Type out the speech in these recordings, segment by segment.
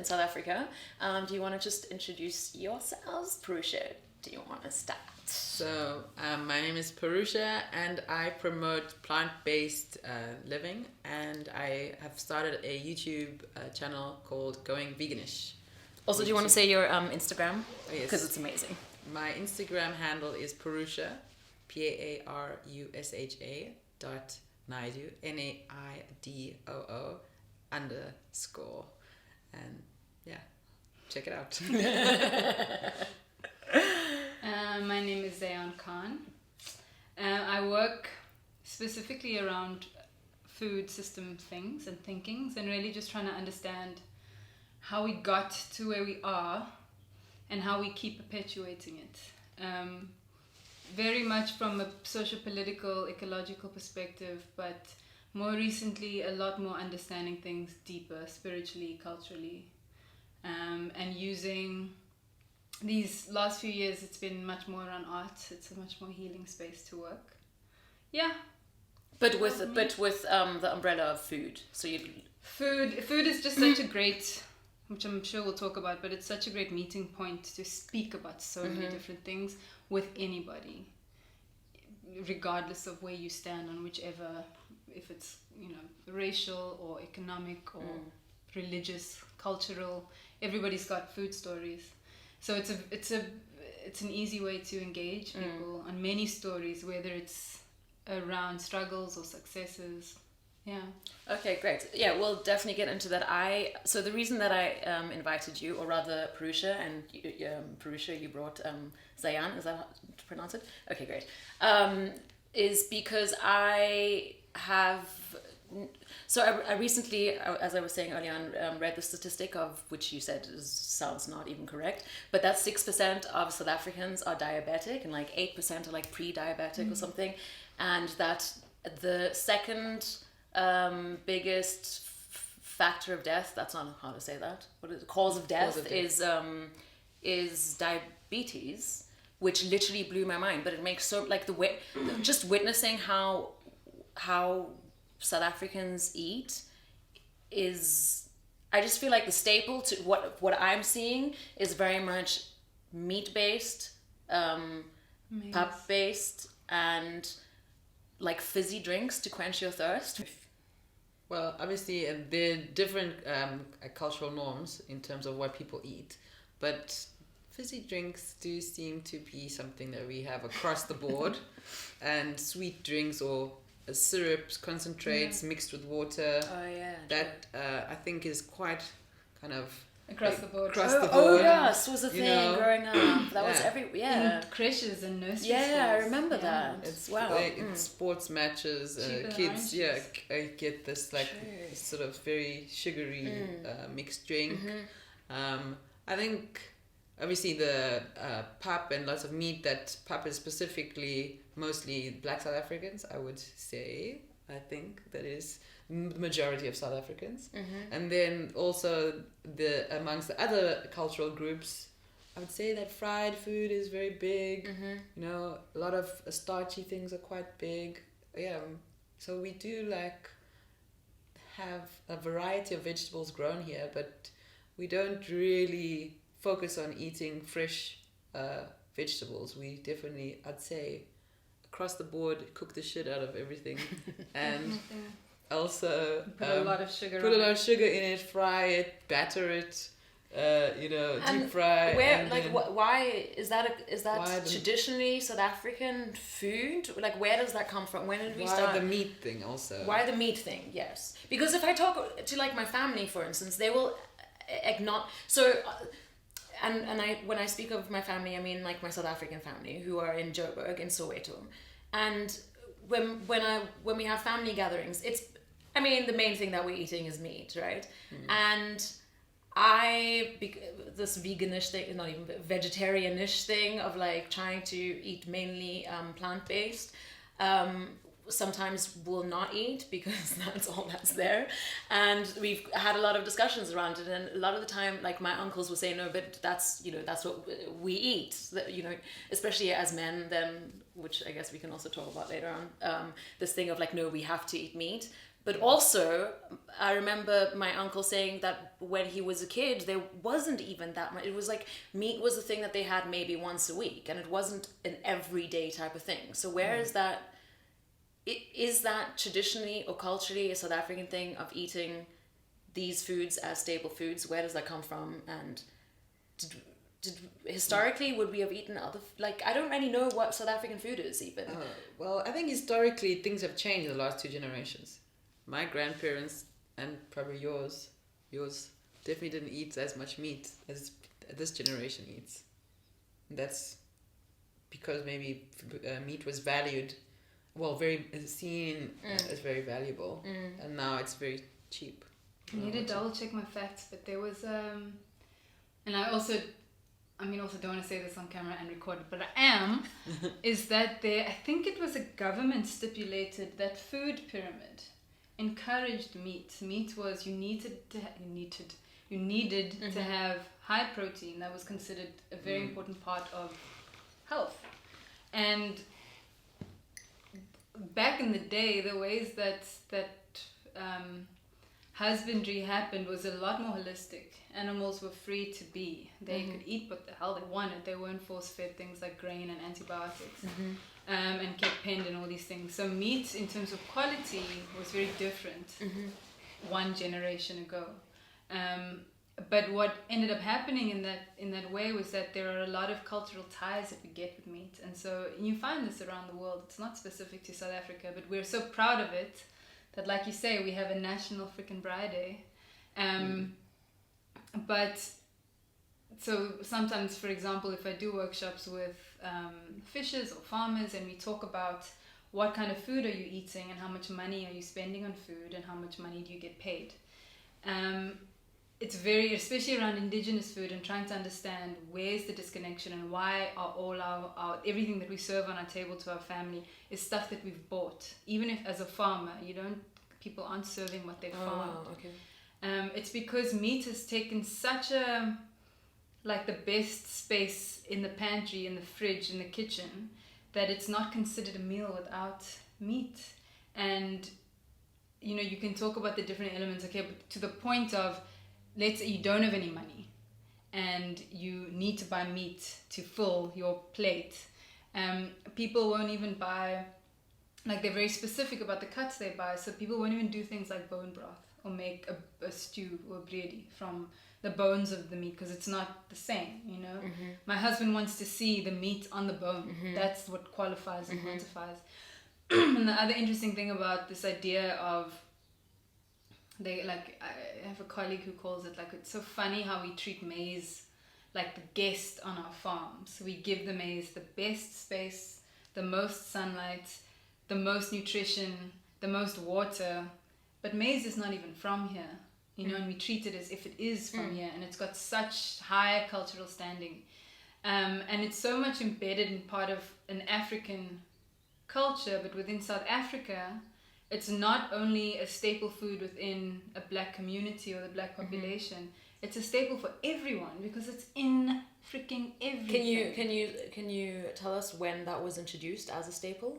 South Africa. Do you want to just introduce yourselves? Parusha, do you want to start? So, my name is Parusha and I promote plant-based living, and I have started a YouTube channel called Going Veganish. Also, do you want to say your Instagram? Oh, yes. Because it's amazing. My Instagram handle is Parusha, Parusha .Naidoo, Naidoo _, and yeah, check it out. My name is Zayaan Khan. I work specifically around food system things and thinkings, and really just trying to understand how we got to where we are and how we keep perpetuating it. Very much from a social-political, ecological perspective, but more recently a lot more understanding things deeper, spiritually, culturally, and using these last few years, it's been much more around art. It's a much more healing space to work. Yeah. But with the umbrella of food. So you food is just such a great, which I'm sure we'll talk about, but it's such a great meeting point to speak about so many different things with anybody, regardless of where you stand on whichever, if it's, racial or economic or religious, cultural, everybody's got food stories. So it's an easy way to engage people on many stories, whether it's around struggles or successes. Yeah. Okay, great. Yeah, we'll definitely get into that. So the reason that I invited you, or rather Parusha, and Parusha, you brought Zayaan, is that how to pronounce it? Okay, great. Is because I have... So I recently, as I was saying earlier on, read the statistic of which you said sounds not even correct, but that 6% of South Africans are diabetic and like 8% are like pre-diabetic or something, and that the second biggest factor of death, that's not how to say that, what is the cause of death, is diabetes, which literally blew my mind. But it makes so like the way, just witnessing how South Africans eat is, I just feel like the staple to what I'm seeing is very much meat based, pap based, and like fizzy drinks to quench your thirst. Well, obviously there are different cultural norms in terms of what people eat, but fizzy drinks do seem to be something that we have across the board, and sweet drinks or syrups, concentrates mixed with water. Oh yeah. That I think is quite kind of across the board. Oh yes, was a thing growing up. That was in creches and nurseries. Yeah, I remember that. It's it's sports matches. Kids, get this like sort of very sugary mixed drink. I think obviously the pap and lots of meat. That pap is specifically mostly Black South Africans, I would say. I think that is the majority of South Africans. And then also amongst the other cultural groups, I would say that fried food is very big. A lot of starchy things are quite big. Yeah, so we do have a variety of vegetables grown here, but we don't really focus on eating fresh vegetables. We definitely, I'd say, across the board, cook the shit out of everything, and also put a lot of sugar in it, fry it, batter it, deep fry. Why is that traditionally South African food? Like, where does that come from? When did we start? Why the meat thing also? Why the meat thing? Yes, because if I talk to like my family, for instance, they will acknowledge. So. And when I speak of my family, I mean like my South African family who are in Joburg, in Soweto, and when we have family gatherings, the main thing that we're eating is meat, right? And this veganish thing, not even vegetarianish thing of like trying to eat mainly plant-based, sometimes will not eat because that's all that's there, and we've had a lot of discussions around it, and a lot of the time like my uncles will say, no, but that's what we eat, especially as men then, which I guess we can also talk about later on, this thing of like, no, we have to eat meat. But also, I remember my uncle saying that when he was a kid, there wasn't even that much. It was like meat was the thing that they had maybe once a week, and it wasn't an everyday type of thing. So where is that? Is that traditionally or culturally a South African thing of eating these foods as staple foods? Where does that come from? And did historically would we have eaten other, like, I don't really know what South African food is even. Well, I think historically things have changed in the last 2 generations. My grandparents and probably yours definitely didn't eat as much meat as this generation eats. And that's because maybe meat was valued, well, very seen as very valuable, and now it's very cheap. I need to double check my facts, but there was and I also don't want to say this on camera and record it, but I am, is that I think it was a government stipulated that food pyramid encouraged meat. Meat was, you needed to have high protein. That was considered a very important part of health. And back in the day, the ways that husbandry happened was a lot more holistic. Animals were free to be. They could eat what the hell they wanted. They weren't force-fed things like grain and antibiotics, and kept penned and all these things. So meat, in terms of quality, was very different one generation ago. But what ended up happening in that way was that there are a lot of cultural ties that we get with meat. And so you find this around the world. It's not specific to South Africa, but we're so proud of it that, like you say, we have a national freaking Braai Day. But so sometimes, for example, if I do workshops with fishers or farmers and we talk about what kind of food are you eating and how much money are you spending on food and how much money do you get paid, it's very, especially around indigenous food, and trying to understand where's the disconnection and why are all our everything that we serve on our table to our family is stuff that we've bought. Even if as a farmer, people aren't serving what they've farmed. Okay. It's because meat has taken such the best space in the pantry, in the fridge, in the kitchen, that it's not considered a meal without meat. And you can talk about the different elements, okay, but to the point of, let's say you don't have any money and you need to buy meat to fill your plate. People won't even buy, they're very specific about the cuts they buy, so people won't even do things like bone broth or make a stew or bready from the bones of the meat, because it's not the same, My husband wants to see the meat on the bone. That's what qualifies and quantifies. And the other interesting thing about this idea of, I have a colleague who calls it, it's so funny how we treat maize like the guest on our farms. We give the maize the best space, the most sunlight, the most nutrition, the most water, but maize is not even from here, and we treat it as if it is from here, and it's got such high cultural standing, and it's so much embedded in part of an African culture. But within South Africa, it's not only a staple food within a black community or the black population. It's a staple for everyone because it's in freaking everything. Can you tell us when that was introduced as a staple?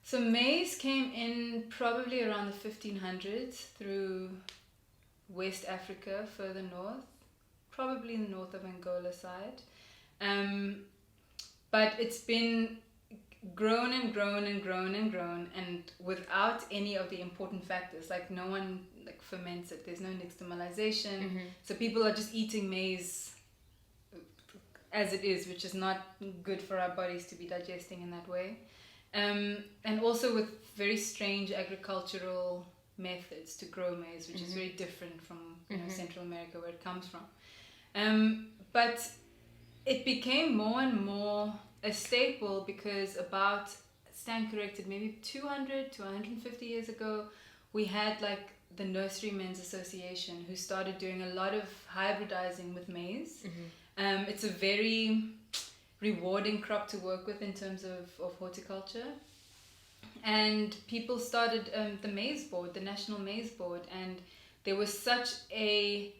So maize came in probably around the 1500s through West Africa, further north, probably in the north of Angola side. But it's been grown and grown and grown and grown, and without any of the important factors, no one ferments it. There's no nixtamalization. So people are just eating maize as it is, which is not good for our bodies to be digesting in that way. And also with very strange agricultural methods to grow maize, which is very different from Central America, where it comes from. But it became more and more a staple because about, stand corrected, maybe 200 to 150 years ago, we had the Nurserymen's Association, who started doing a lot of hybridizing with maize. It's a very rewarding crop to work with in terms of horticulture. And people started the maize board, the National Maize Board, and there was such a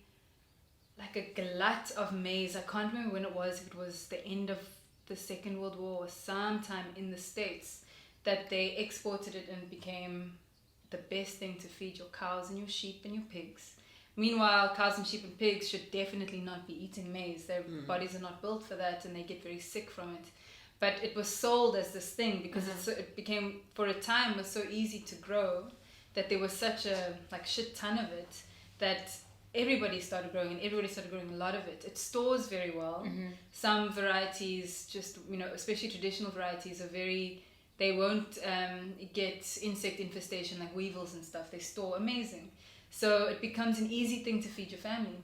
glut of maize. I can't remember when it was. If it was the end of the Second World War or sometime in the States, that they exported it and became the best thing to feed your cows and your sheep and your pigs. Meanwhile, cows and sheep and pigs should definitely not be eating maize. Their bodies are not built for that, and they get very sick from it. But it was sold as this thing because it became, for a time, was so easy to grow that there was such a shit ton of it that everybody started growing, and everybody started growing a lot of it. It stores very well. Some varieties, just, especially traditional varieties, they won't get insect infestation like weevils and stuff. They store amazing. So it becomes an easy thing to feed your family.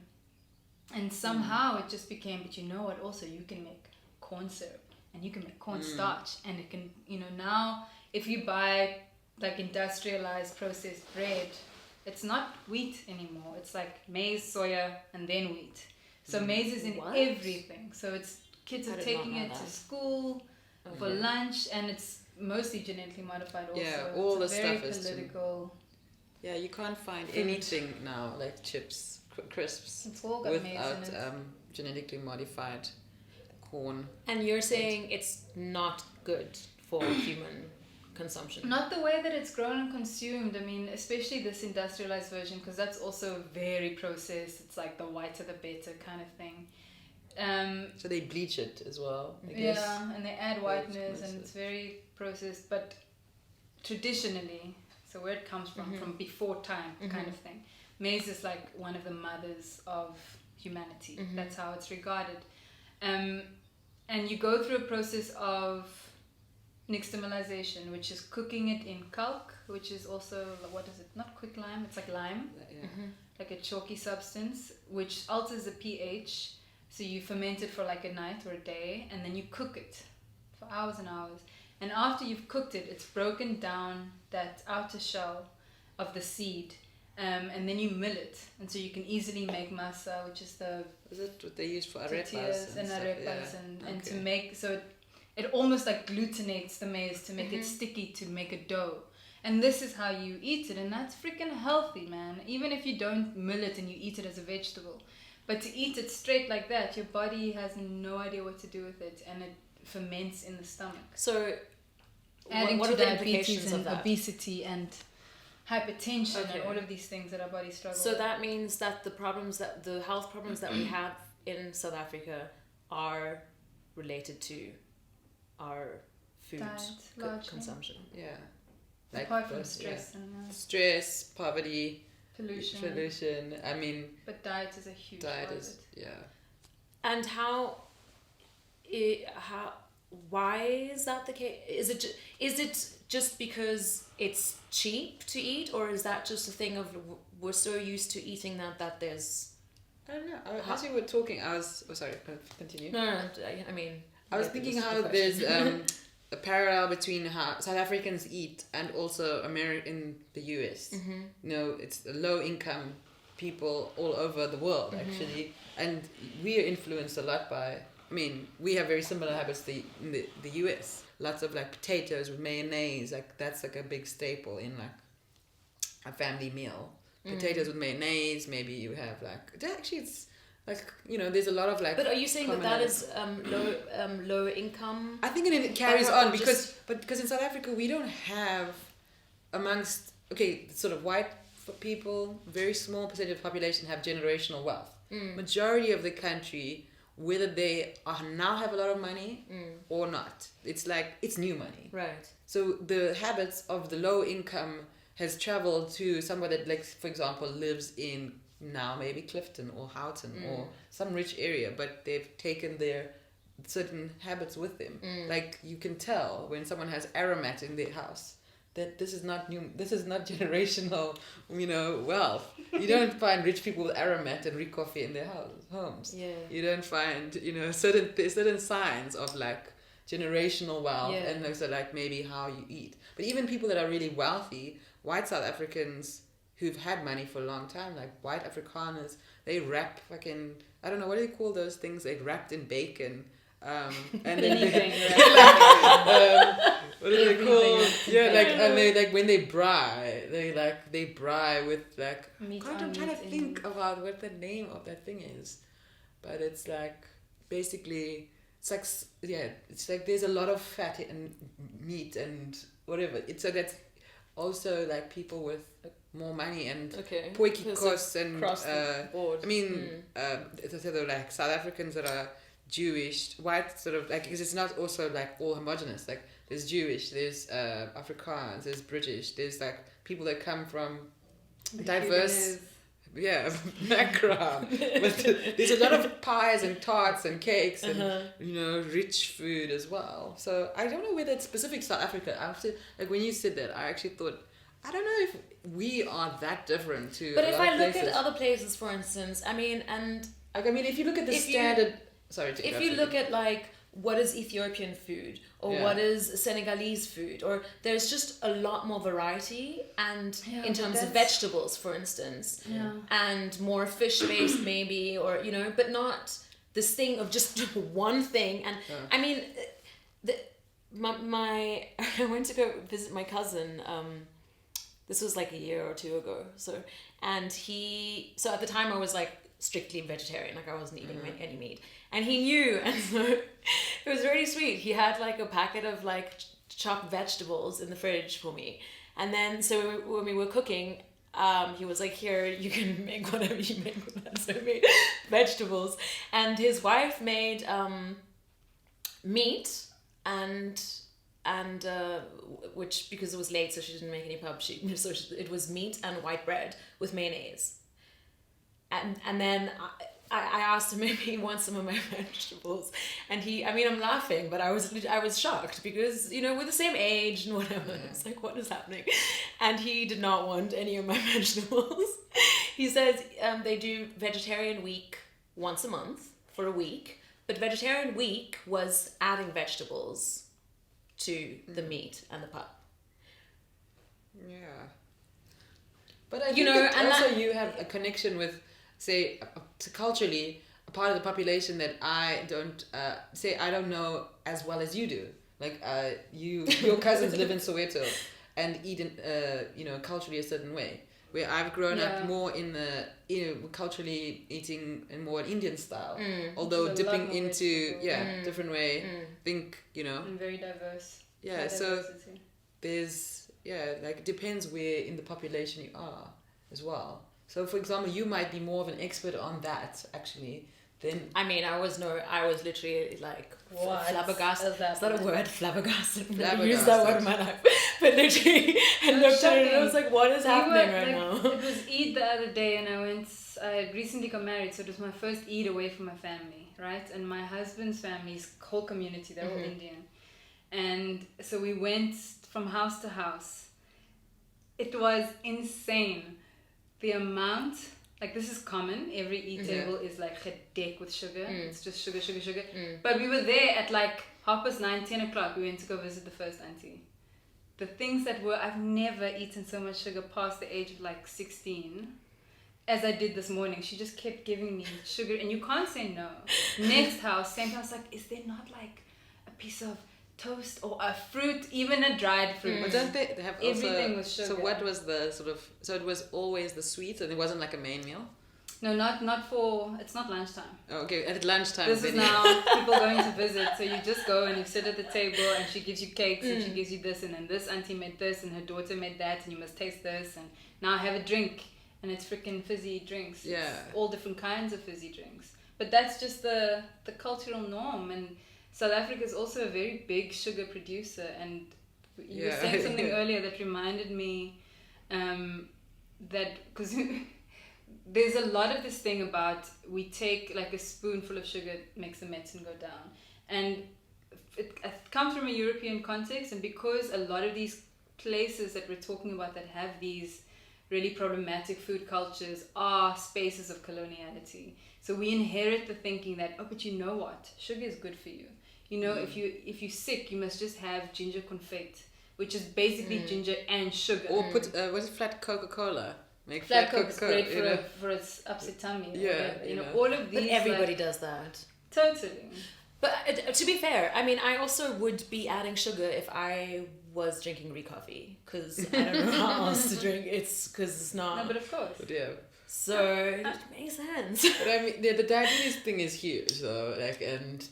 And somehow it just became, but you know what, also you can make corn syrup and you can make cornstarch, and it can, now if you buy like industrialized processed bread, it's not wheat anymore. It's like maize, soya, and then wheat. So maize is in everything. So kids are taking it to school for lunch, and it's mostly genetically modified also. Yeah, all it's the very stuff is political. Yeah, you can't find anything now like chips, crisps, it's all got without maize in it. genetically modified corn. And you're saying it's not good for human consumption? Not the way that it's grown and consumed. I mean, especially this industrialized version, because that's also very processed. It's like the whiter the better kind of thing. So they bleach it as well, I guess. Yeah, and they add whiteness, and it's very processed. But traditionally, so where it comes from before time kind of thing, maize is like one of the mothers of humanity. That's how it's regarded. And you go through a process of nixtamalization, which is cooking it in kalk, which is also, what is it? Not quicklime, it's like lime, like a chalky substance, which alters the pH. So you ferment it for like a night or a day, and then you cook it for hours and hours. And after you've cooked it, it's broken down, that outer shell of the seed, and then you mill it. And so you can easily make masa, which is Is it what they use for tortillas arepas and stuff? arepas, and to make, so it almost like glutenates the maize to make it sticky, to make a dough. And this is how you eat it, and that's freaking healthy, man. Even if you don't mill it and you eat it as a vegetable. But to eat it straight like that, your body has no idea what to do with it, and it ferments in the stomach. So Adding what to are the diabetes implications and of that? obesity and hypertension and all of these things that our body struggles So with. that means that the health problems that we have in South Africa are related to our food Diet, consumption. Yeah. Apart from both, stress stress, poverty, pollution. I mean, But diet is a huge part of it. And why is that the case? Is it just because it's cheap to eat, or is that just a thing of we're so used to eating that there's... I don't know. As you were talking, I was... Oh, sorry, continue. No, I mean... I was thinking how there's a parallel between how South Africans eat and also in the US. It's low-income people all over the world, actually. And we are influenced a lot by... I mean, we have very similar habits in the US. Lots of like potatoes with mayonnaise, like that's like a big staple in like a family meal. Potatoes with mayonnaise, maybe you have like... Actually, it's like, there's a lot of like... But are you saying that is low income? I think it carries on because in South Africa we don't have amongst sort of white people, very small percentage of the population have generational wealth. Majority of the country, whether they now have a lot of money or not, it's like it's new money. Right. So the habits of the low income has traveled to somewhere that, like, for example, lives in now maybe Clifton or Houghton or some rich area, but they've taken their certain habits with them. Like you can tell when someone has aromat in their house that this is not generational, wealth. You don't find rich people with aromat and Rick coffee in their homes. Yeah. You don't find, certain signs of like generational wealth and also like maybe how you eat. But even people that are really wealthy, white South Africans who've had money for a long time, like white Afrikaners, they wrap fucking, I don't know, what do they call those things? They wrapped in bacon. And then what are they called? Yeah, like, and they like when they braai, they braai with like Meat I'm trying to think about what the name of that thing is, but it's like basically it's like there's a lot of fat and meat and whatever. It's so that's also like people with more money and Okay. potjie kos and Across the board. I mean, so like South Africans that are Jewish, white sort of like, because it's not also like all homogenous. Like there's Jewish, there's Afrikaans, there's British, there's like people that come from diverse background. But there's a lot of pies and tarts and cakes and rich food as well. So I don't know whether it's specific South Africa. Like when you said that, I actually thought, I don't know if we are that different to. But if I look at other places, for instance, I mean, if you look at the standard. If you look at like what is Ethiopian food or what is Senegalese food, or there's just a lot more variety, and in terms of vegetables, for instance, and more fish based maybe, or but not this thing of just one thing. And I mean, I went to go visit my cousin. This was like a year or two ago. So at the time I was like strictly vegetarian, like I wasn't eating any meat, and he knew, and so it was really sweet. He had like a packet of like chopped vegetables in the fridge for me, and then so when we were cooking, he was like, here, you can make whatever you make with that. So we made vegetables, and his wife made meat and which, because it was late, so she didn't make any pub, it was meat and white bread with mayonnaise. And then I asked him if he wants some of my vegetables, and I'm laughing, but I was shocked because we're the same age and whatever. It's like, what is happening? And he did not want any of my vegetables. He says they do vegetarian week once a month for a week, but vegetarian week was adding vegetables to the meat and the pap. Yeah. But I think you have a connection with, say, culturally, a part of the population that I don't know as well as you do. Like your cousins live in Soweto and eat culturally a certain way. Where I've grown up more in the culturally eating in more Indian style, although dipping into different way. Think and very diverse. Yeah, so there's like it depends where in the population you are as well. So for example, you might be more of an expert on that actually. Then I was literally like flabbergasted. Is that a word? Flabbergasted. I've never used that word in my life. But literally, I looked at it and I was like, what is happening right now? It was Eid the other day, and I had recently got married, so it was my first Eid away from my family, right? And my husband's family's whole community, they're all Indian. And so we went from house to house. It was insane. The amount, like this is common, every Eid table is like gedek with sugar. It's just sugar. But we were there at like 9:30, 10 o'clock. We went to go visit the first auntie. The things I've never eaten so much sugar past the age of like 16 as I did this morning. She just kept giving me sugar, and you can't say no. Next house, same house, like, is there not like a piece of toast or a fruit, even a dried fruit? But don't they have also, everything was sugar? So what was the sort of, so it was always the sweet, and it wasn't like a main meal? No, not for, it's not lunchtime. Oh, okay, at lunchtime. This is now people going to visit, so you just go and you sit at the table and she gives you cakes and she gives you this, and then this auntie made this and her daughter made that, and you must taste this, and now have a drink, and it's freaking fizzy drinks. Yeah. It's all different kinds of fizzy drinks. But that's just the cultural norm, and South Africa is also a very big sugar producer, and you were saying something earlier that reminded me that, because there's a lot of this thing about we take like a spoonful of sugar, makes the medicine go down, and it comes from a European context, and because a lot of these places that we're talking about that have these really problematic food cultures are spaces of coloniality. So we inherit the thinking that, oh, but you know what, sugar is good for you. If you're sick, you must just have ginger confit, which is basically ginger and sugar. Or put flat Coca-Cola. Make flat Coke's great for its upset tummy. All of these. But everybody does that. Totally. But to be fair, I also would be adding sugar if I was drinking coffee, because I don't know how else to drink. It's because it's not. No, but of course. But yeah. So it makes sense. But the diabetes thing is huge, though. Like, and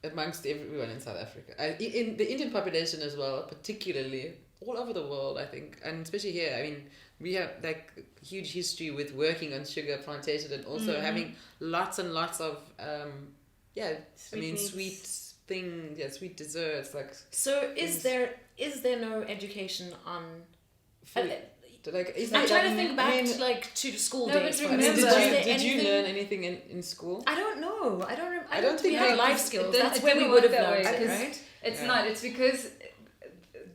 amongst everyone in South Africa, in the Indian population as well, particularly all over the world, I think, and especially here. I mean, we have like huge history with working on sugar plantations and also having lots and lots of sweet desserts like. So is there no education on food? I'm trying to think back to the school days. But remember, did you learn anything in school? I don't know. I don't think we had had life skills. That's where where we would have learned it, right? It's not. It's because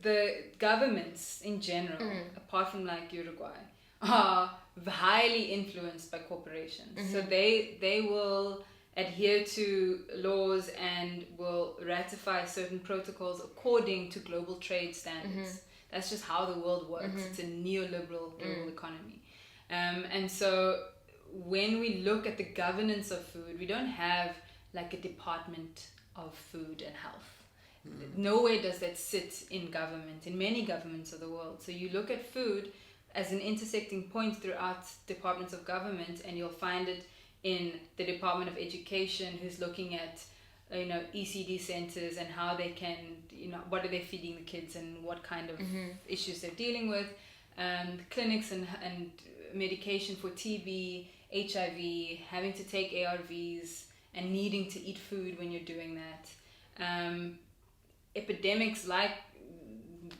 the governments in general, apart from like Uruguay, are highly influenced by corporations. So they will adhere to laws and will ratify certain protocols according to global trade standards. That's just how the world works. It's a neoliberal global economy. And so when we look at the governance of food, we don't have like a department of food and health. Nowhere does that sit in government, in many governments of the world. So you look at food as an intersecting point throughout departments of government, and you'll find it in the Department of Education, who's looking at ECD centers and how they can, what are they feeding the kids and what kind of issues they're dealing with, clinics and medication for TB, HIV, having to take ARVs and needing to eat food when you're doing that. Epidemics like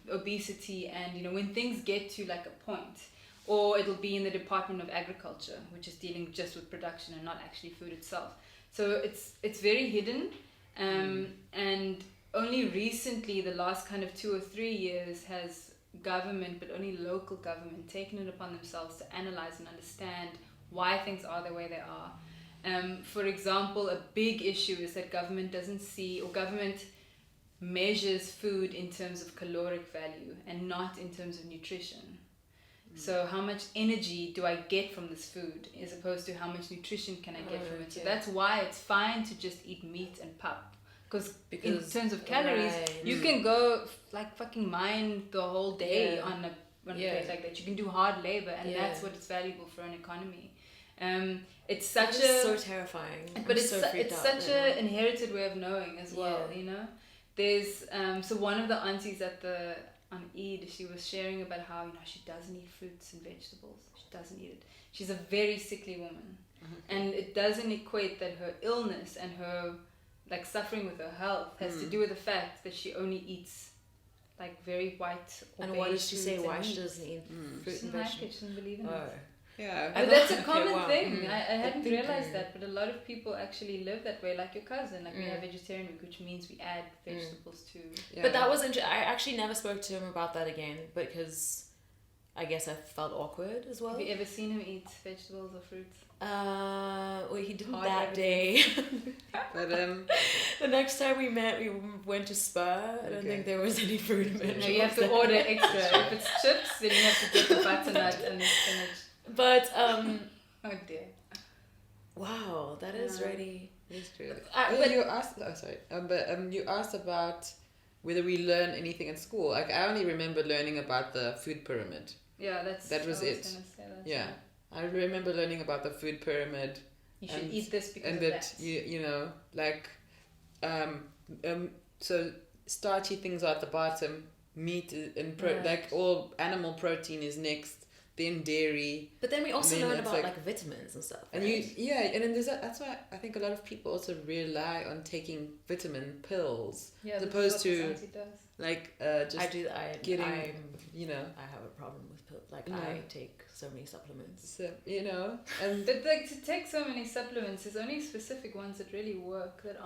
obesity and, when things get to like a point, or it'll be in the Department of Agriculture, which is dealing just with production and not actually food itself. So it's very hidden, and only recently, the last kind of 2 or 3 years, has government, but only local government, taken it upon themselves to analyze and understand why things are the way they are. For example, a big issue is that government doesn't see, or government measures food in terms of caloric value and not in terms of nutrition. So how much energy do I get from this food as opposed to how much nutrition can I get from it? So that's why it's fine to just eat meat and pap. Because in terms of calories, you can go like fucking mine the whole day on a place like that. You can do hard labor, and that's what it's valuable for an economy. It's such so terrifying. But it's such an inherited way of knowing as well, There's so one of the aunties on Eid, she was sharing about how she doesn't eat fruits and vegetables. She doesn't eat it. She's a very sickly woman, and it doesn't equate that her illness and her like suffering with her health has to do with the fact that she only eats like very white or and beige. What does she say? Why meat. she doesn't eat fruit and vegetables? She doesn't believe in it. Yeah, but that's a common thing. I hadn't realized that, but a lot of people actually live that way, like your cousin. Like we have vegetarian week, which means we add vegetables to. Yeah. But that was I actually never spoke to him about that again because I guess I felt awkward as well. Have you ever seen him eat vegetables or fruits? Well, he didn't that day. But the next time we met, we went to Spur. I don't think there was any fruit and vegetables. No, you have to order extra. If it's chips, then you have to get the butternut and the spinach. But oh dear. Wow, that is really. It's true. You asked. Oh, sorry. You asked about whether we learn anything at school. Like I only remember learning about the food pyramid. Yeah, that was it. Yeah, I remember learning about the food pyramid. You should eat this because of that. So starchy things are at the bottom. Meat and like all animal protein is next. Then dairy. But then we also learn about like vitamins and stuff. And right? and then that's why I think a lot of people also rely on taking vitamin pills as opposed to like just I have a problem with pills. Like I take so many supplements. So, and but like to take so many supplements, there's only specific ones that really work that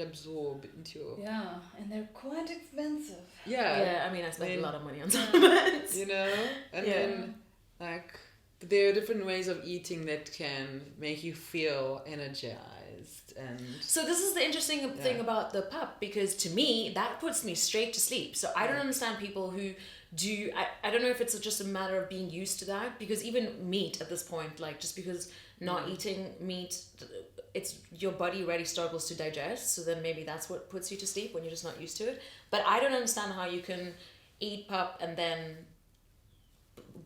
absorb into your... Yeah, and they're quite expensive. Yeah, I mean, I spent a lot of money on supplements. And then, like, there are different ways of eating that can make you feel energized. And so this is the interesting thing about the pup, because to me, that puts me straight to sleep. So I don't understand people who do... I don't know if it's just a matter of being used to that, because even meat at this point, like, just because not eating meat... it's your body already struggles to digest, so then maybe that's what puts you to sleep when you're just not used to it. But I don't understand how you can eat pup and then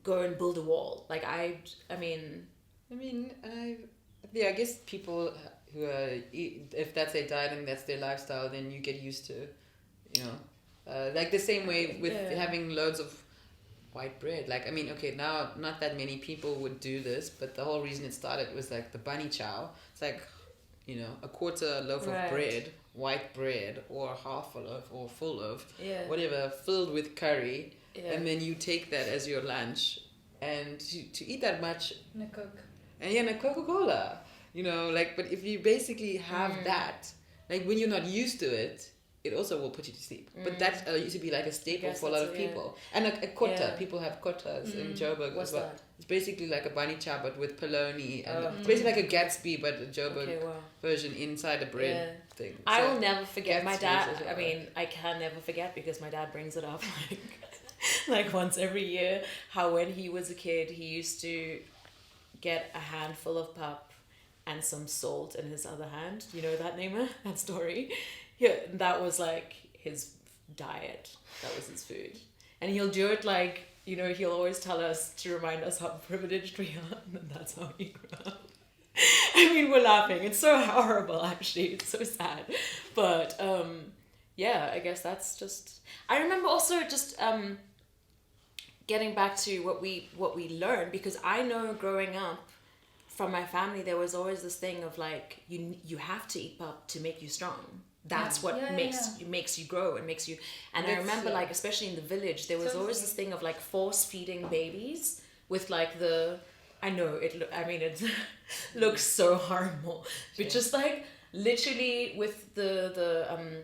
go and build a wall. Like I guess people who are if that's their diet and that's their lifestyle, then you get used to, Like the same way with having loads of white bread. Like, I mean, okay, now not that many people would do this, but the whole reason it started was like the bunny chow. It's like, a quarter loaf of bread, white bread, or half a loaf or full loaf, whatever, filled with curry, and then you take that as your lunch, and to eat that much, and a Coke, and a Coca-Cola, but if you basically have that, like when you're not used to it, it also will put you to sleep. But that used to be like a staple for a lot of people. And a kota, people have kotas in Joburg as well. That? It's basically like a bunny chow, but with polony. And it's basically like a Gatsby, but a Joburg version inside a bread thing. So I will never forget Gatsby's my dad. well. I mean, I can never forget because my dad brings it up like once every year, how when he was a kid, he used to get a handful of pap and some salt in his other hand. You know that, Naima? That story? Yeah, that was like his diet. That was his food. And he'll do it like, he'll always tell us to remind us how privileged we are. And that's how he grew up. I mean, we're laughing. It's so horrible, actually. It's so sad. But, I guess that's just... I remember also just getting back to what we learned, because I know growing up, from my family, there was always this thing of like, you have to eat pap to make you strong. That's what makes you grow and makes you... And I remember like, especially in the village, there was always this thing of like force feeding babies with like I know it looks so horrible, but just like literally with the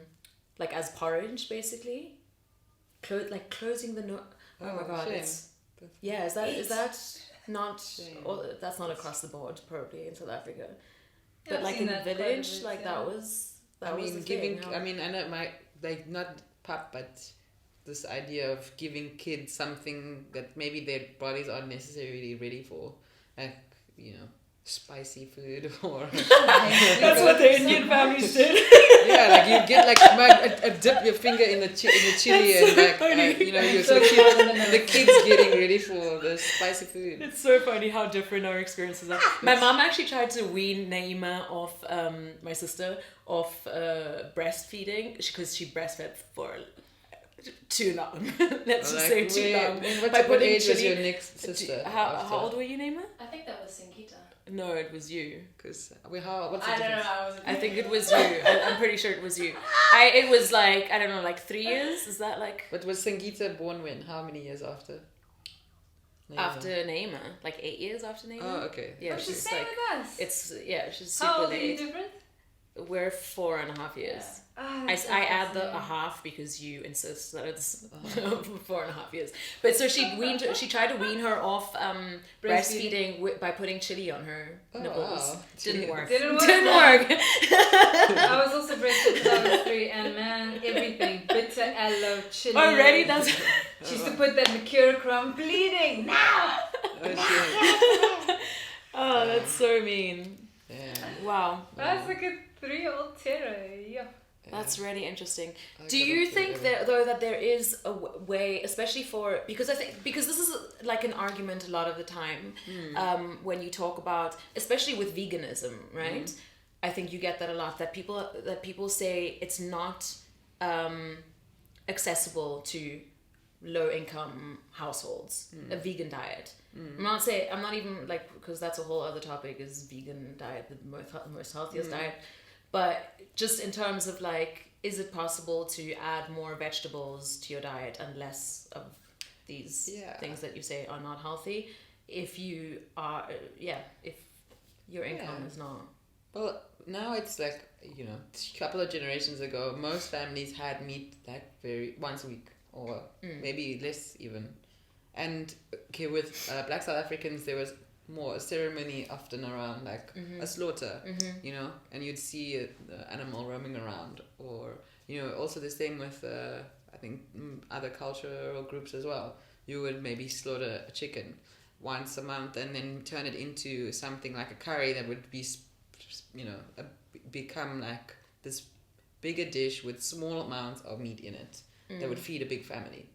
like as porridge basically, closing the nose. Oh my god, shame. Is that not... that's not across the board probably in South Africa, but like in the village, like that was... I mean, I know not pap, but this idea of giving kids something that maybe their bodies aren't necessarily ready for, like, spicy food or... That's what the Indian families did. Yeah, like you get like a dip your finger in the chili and so like, the kids getting ready for the spicy food. It's so funny how different our experiences are. My mom actually tried to wean Naima off, my sister, off breastfeeding because she breastfed for too long. Let's just say too long. What age was your next sister? How old were you, Naima? I think that was Singita. No, it was you. Because what's the I don't difference? know. I think it was you. I'm pretty sure it was you. It was like, I don't know, like 3 years? Is that like... But was Sangita born when? How many years after? Naima. After Naima. Like 8 years after Naima. Oh, okay. Yeah, she's the same with us. She's super How old late. are you different? We're 4.5 years. Yeah. Oh, I add the a half because you insist that it's 4.5 years. But so she tried to wean her off breastfeeding by putting chili on her nipples. Wow. Didn't work. Didn't work. I was also breastfed when I was 3, and man, everything bitter aloe chili. Already, that's... She used to put that mercure crumb bleeding now. Oh, that's so mean. Yeah. Wow. That's like a 3-year-old terror. Yeah. That's really interesting. Do you think that there is a way, especially for, because this is like an argument a lot of the time, when you talk about, especially with veganism, right? I think you get that a lot, that people say it's not accessible to low income households, a vegan diet. I'm not even like, because that's a whole other topic, is vegan diet the most healthiest diet. But just in terms of like, is it possible to add more vegetables to your diet and less of these things that you say are not healthy if you are, if your income is not? Well, now it's like, a couple of generations ago, most families had meat like once a week or maybe less even. And okay, with Black South Africans, there was more a ceremony often around like a slaughter, and you'd see the animal roaming around, or also the same with I think other cultural groups as well. You would maybe slaughter a chicken once a month and then turn it into something like a curry that would be become like this bigger dish with small amounts of meat in it that would feed a big family.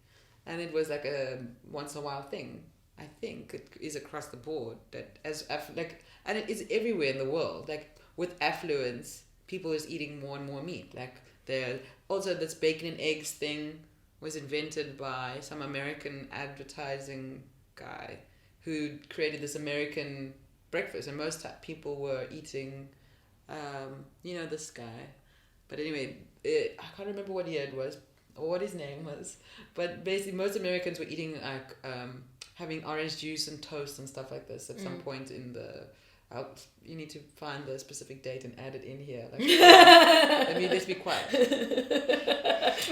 And it was like a once in a while thing. I think it is across the board that and it is everywhere in the world. Like with affluence, people is eating more and more meat. Like there also this bacon and eggs thing. was invented by some American advertising guy who created this American breakfast, and most people were eating, this guy. But anyway, I can't remember what year it was or what his name was. But basically, most Americans were eating having orange juice and toast and stuff like this at some point in the. You need to find the specific date and add it in here. Let's be quiet.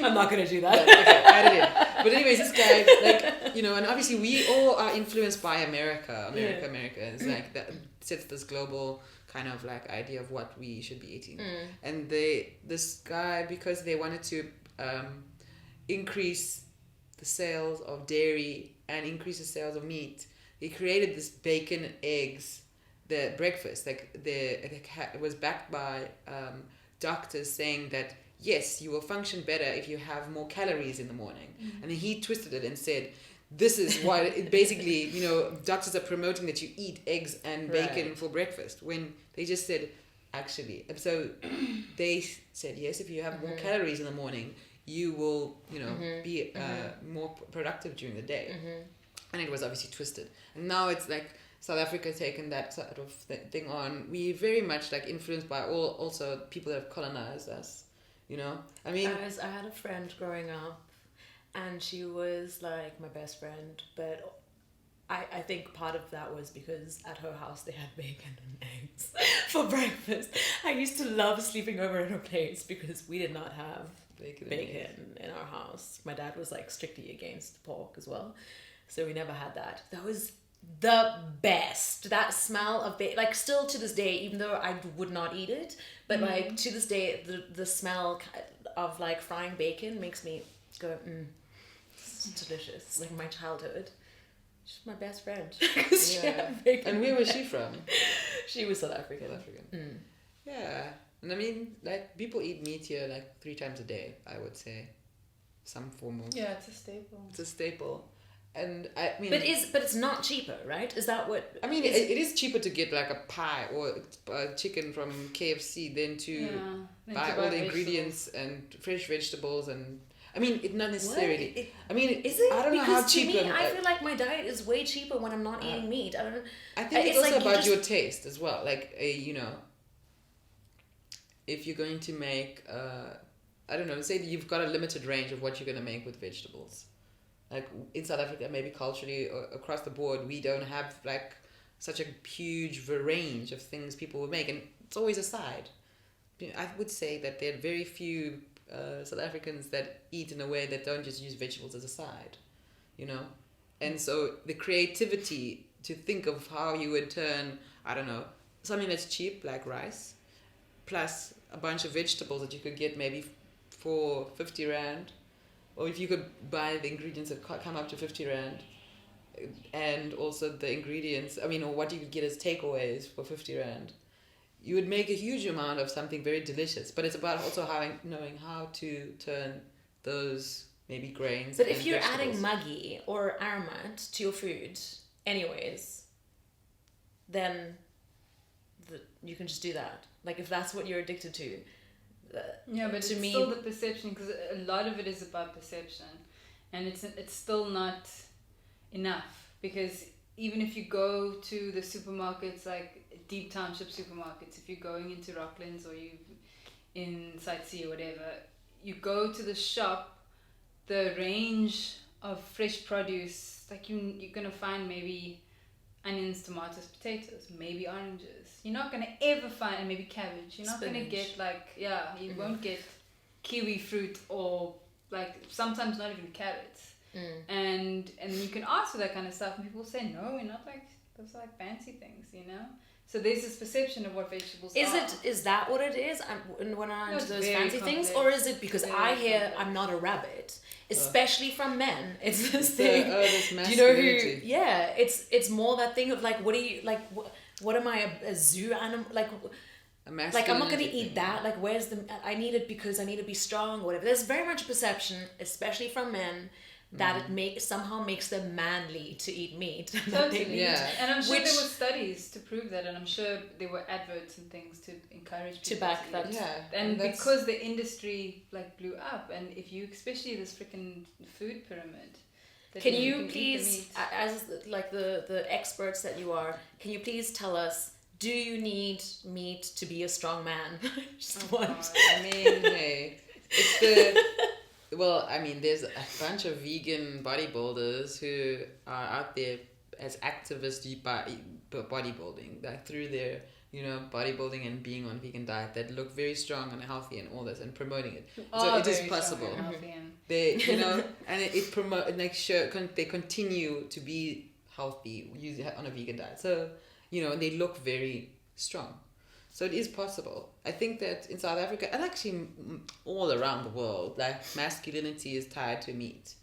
I'm not gonna do that. Okay, add it in. But anyways, this guy, and obviously we all are influenced by America. America is like that sets this global kind of like idea of what we should be eating. And this guy, because they wanted to increase the sales of dairy and increase the sales of meat, he created this bacon, eggs. The breakfast, it was backed by doctors saying that yes, you will function better if you have more calories in the morning. And then he twisted it and said, this is why it basically, doctors are promoting that you eat eggs and bacon for breakfast, when they just said, actually, so they said, yes, if you have more calories in the morning, you will, be more productive during the day. And it was obviously twisted. And now it's like, South Africa taken that sort of thing on. We very much influenced by also people that have colonized us, I mean, I had a friend growing up, and she was like my best friend, but I think part of that was because at her house they had bacon and eggs for breakfast. I used to love sleeping over at her place because we did not have bacon in our house. My dad was strictly against pork as well, so we never had that. That was the best. That smell of bacon, still to this day, even though I would not eat it, but to this day, the smell of frying bacon makes me go, it's delicious. It's like my childhood. She's my best friend. And where was she from? She was South African. Yeah. And I mean, people eat meat here 3 times a day, I would say. Some form of... Yeah, it's a staple. And I mean, but it's not cheaper, right? Is that what? I mean, it is cheaper to get a pie or a chicken from KFC than to buy all the ingredients and fresh vegetables, and I mean, it not necessarily. Is it? I don't know how cheap. To me, I feel like my diet is way cheaper when I'm not eating meat. I don't know. I think it's also about your taste as well. If you're going to make, I don't know, say you've got a limited range of what you're going to make with vegetables. In South Africa, maybe culturally or across the board, we don't have such a huge range of things people would make, and it's always a side. I would say that there are very few South Africans that eat in a way that don't just use vegetables as a side, and so the creativity to think of how you would turn, I don't know, something that's cheap like rice, plus a bunch of vegetables that you could get maybe for 50 Rand. Or if you could buy the ingredients that come up to 50 Rand, and also the ingredients, or what you could get as takeaways for 50 Rand, you would make a huge amount of something very delicious. But it's about also knowing how to turn those maybe grains. But if you're adding maggi or aromat to your food, anyways, then you can just do that. If that's what you're addicted to. But it's still the perception, because a lot of it is about perception, and it's still not enough, because even if you go to the supermarkets, deep township supermarkets, if you're going into Rocklands or you in Sightsee or whatever, you go to the shop, the range of fresh produce, you're gonna find maybe onions, tomatoes, potatoes, maybe oranges. You're not going to ever find, and maybe cabbage. You're not going to get you won't get kiwi fruit or sometimes not even carrots. And you can ask for that kind of stuff, and people say, no, we're not those fancy things, So there's this perception of what vegetables are. Is that what it is? When I'm into those fancy things, or is it because I hear I'm not a rabbit? Especially from men, it's this thing. This do you know who? Yeah, it's more that thing of what do you What am I, a zoo animal? I'm not going to eat that. Where's I need it because I need to be strong or whatever. There's very much a perception, especially from men, that it somehow makes them manly to eat meat. Totally. Yeah. And I'm sure there were studies to prove that, and I'm sure there were adverts and things to encourage people to back that. Yeah. And because the industry like blew up, and if you, especially this freaking food pyramid. Can you please, as like the experts that you are, can you please tell us, do you need meat to be a strong man? I mean, hey, it's the... Well, I mean, there's a bunch of vegan bodybuilders who are out there as activists bodybuilding, like through their, bodybuilding and being on vegan diet, that look very strong and healthy and all this, and promoting it. So it is possible. They, and it promote, like, sure, they continue to be healthy on a vegan diet. So, they look very strong. So it is possible. I think that in South Africa, and actually all around the world, like, masculinity is tied to meat.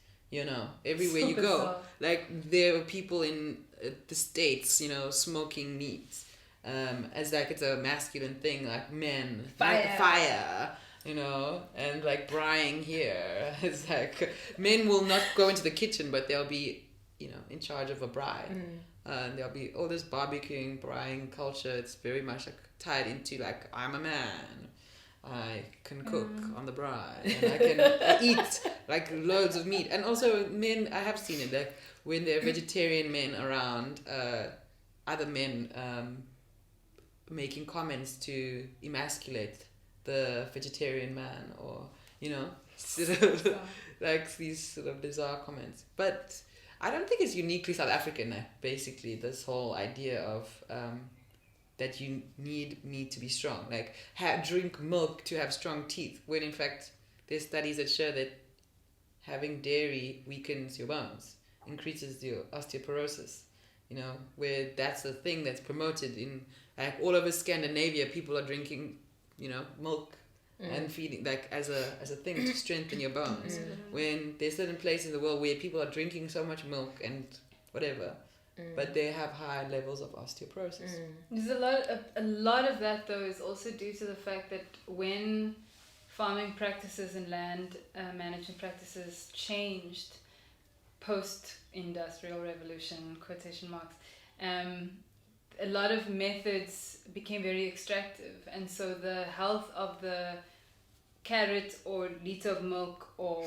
Everywhere you go. Like, there are people in the States, smoking meat. As like it's a masculine thing, like men. Fire. And like braaiing here. It's like men will not go into the kitchen, but they'll be, in charge of a braai. And there'll be all this barbecuing, braaiing culture. It's very much like tied into like, I'm a man, I can cook on the braai, and I can eat like loads of meat. And also men, I have seen it, like when there are vegetarian men around, other men making comments to emasculate the vegetarian man, or sort of like these sort of bizarre comments. But I don't think it's uniquely South African, basically, this whole idea of that you need meat to be strong. Like, drink milk to have strong teeth, when in fact there's studies that show that having dairy weakens your bones, increases your osteoporosis, where that's the thing that's promoted in, like, all over Scandinavia. People are drinking, milk and feeding, like, as a thing to strengthen your bones. When there's certain places in the world where people are drinking so much milk and whatever, but they have high levels of osteoporosis. There's a lot of that, though, is also due to the fact that when farming practices and land management practices changed post-industrial revolution, quotation marks, a lot of methods became very extractive, and so the health of the carrot or liter of milk or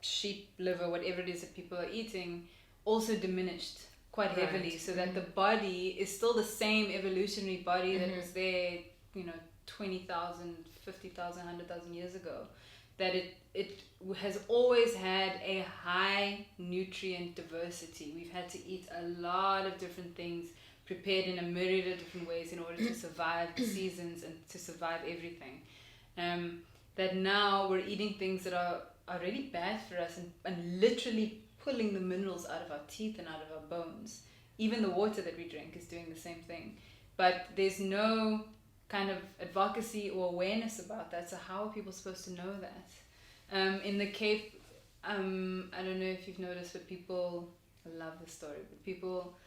sheep liver, whatever it is that people are eating, also diminished quite heavily, so that the body is still the same evolutionary body that was there, 20,000, 50,000, 100,000 years ago, that it has always had a high nutrient diversity. We've had to eat a lot of different things prepared in a myriad of different ways in order to survive the seasons and to survive everything. That now we're eating things that are really bad for us, and literally pulling the minerals out of our teeth and out of our bones. Even the water that we drink is doing the same thing. But there's no kind of advocacy or awareness about that. So how are people supposed to know that? In the Cape, I don't know if you've noticed, but people, I love this story, but people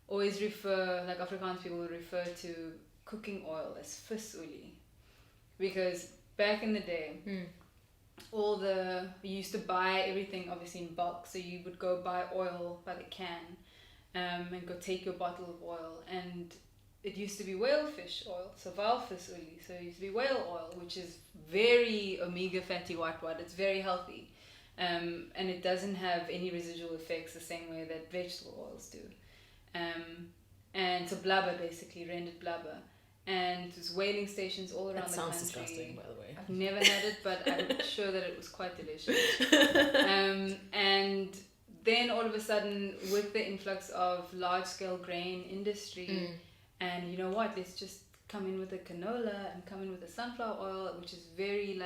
always refer, like Afrikaans people refer to cooking oil as visolie. Because back in the day, you used to buy everything obviously in bulk, so you would go buy oil by the can, and go take your bottle of oil, and it used to be whale fish oil, so visolie. So it used to be whale oil, which is very omega fatty white. It's very healthy, and it doesn't have any residual effects the same way that vegetable oils do. And so blubber, basically rendered blubber. And there's whaling stations all around the country. That sounds disgusting, by the way. I've never had it, but I'm sure that it was quite delicious. And then all of a sudden, with the influx of large-scale grain industry, and you know what, let's just come in with a canola and come in with a sunflower oil, which is very